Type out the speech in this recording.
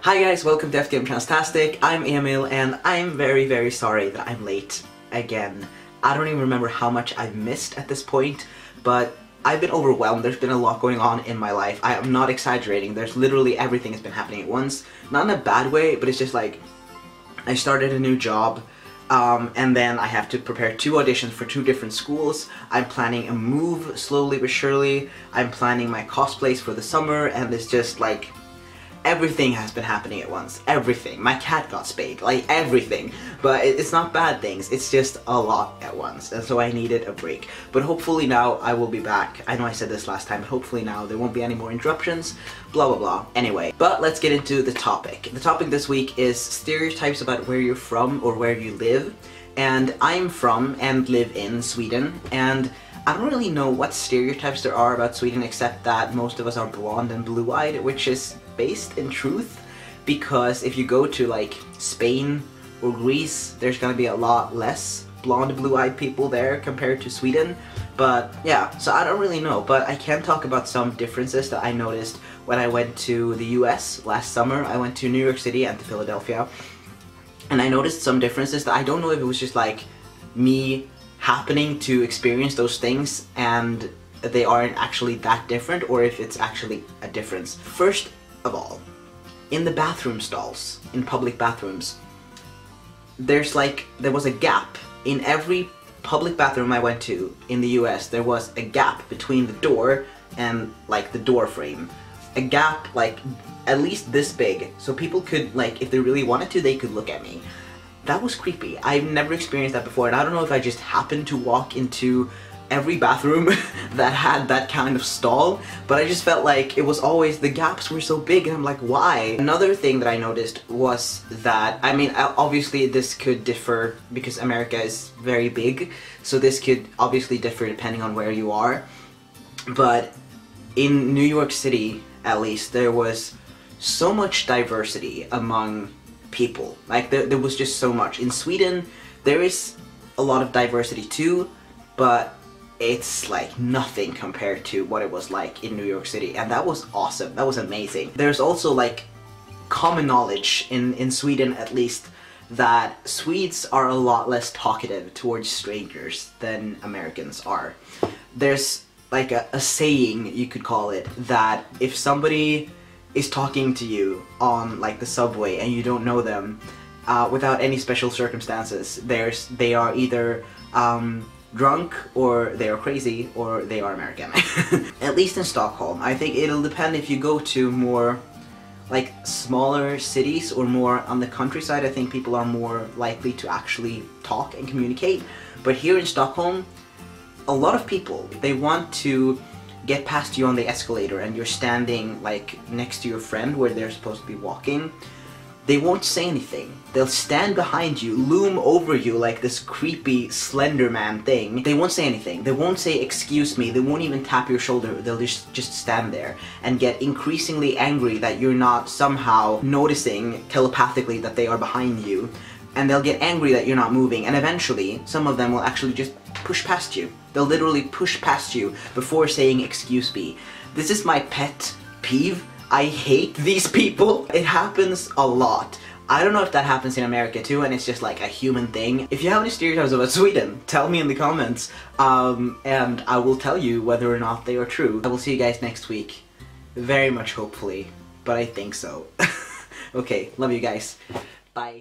Hi guys, welcome to FTM Transtastic. I'm Emil and I'm very sorry that I'm late again. I don't even remember how much I've missed at this point, but I've been overwhelmed. There's been a lot going on in my life. I am not exaggerating. There's literally everything has been happening at once. Not in a bad way, but it's just like I started a new job. And then I have to prepare 2 auditions for 2 different schools. I'm planning a move slowly but surely. I'm planning my cosplays for the summer, and it's just like everything has been happening at once. Everything. My cat got spayed. Like everything. But it's not bad things. It's just a lot at once. And so I needed a break. But hopefully now I will be back. I know I said this last time, but hopefully now there won't be any more interruptions. Blah blah blah. Anyway, but let's get into the topic. The topic this week is stereotypes about where you're from or where you live. And I'm from and live in Sweden. And I don't really know what stereotypes there are about Sweden except that most of us are blonde and blue-eyed, which is based in truth, because if you go to like Spain or Greece, there's gonna be a lot less blonde blue-eyed people there compared to Sweden. But yeah, so I don't really know, but I can talk about some differences that I noticed when I went to the US last summer. I went to New York City and to Philadelphia, and I noticed some differences that I don't know if it was just like me happening to experience those things and they aren't actually that different, or if it's actually a difference. First of all, in the bathroom stalls, in public bathrooms, there was a gap. In every public bathroom I went to in the US, there was a gap between the door and like the door frame. A gap like at least this big, so people could, like, if they really wanted to, they could look at me. That was creepy. I've never experienced that before, and I don't know if I just happened to walk into every bathroom that had that kind of stall, but I just felt like it was always, the gaps were so big, and I'm like, why? Another thing that I noticed was that, I mean, obviously this could differ because America is very big, so this could obviously differ depending on where you are, but in New York City, at least, there was so much diversity among people. Like there was just so much. In Sweden there is a lot of diversity too, but it's like nothing compared to what it was like in New York City, and that was awesome. That was amazing. There's also like common knowledge in Sweden, at least, that Swedes are a lot less talkative towards strangers than Americans are. There's like a saying, you could call it, that if somebody is talking to you on like the subway and you don't know them, without any special circumstances, they are either drunk, or they are crazy, or they are American. At least in Stockholm. I think it'll depend if you go to more like smaller cities or more on the countryside. I think people are more likely to actually talk and communicate. But here in Stockholm, a lot of people, they want to get past you on the escalator and you're standing like next to your friend where they're supposed to be walking. They won't say anything. They'll stand behind you, loom over you like this creepy Slender Man thing. They won't say anything. They won't say excuse me. They won't even tap your shoulder. They'll just stand there and get increasingly angry that you're not somehow noticing telepathically that they are behind you. And they'll get angry that you're not moving, and eventually some of them will actually just push past you. They'll literally push past you before saying excuse me. This is my pet peeve. I hate these people. It happens a lot. I don't know if that happens in America too, and it's just like a human thing. If you have any stereotypes about Sweden, tell me in the comments, and I will tell you whether or not they are true. I will see you guys next week. Very much hopefully, but I think so. Okay, love you guys. Bye.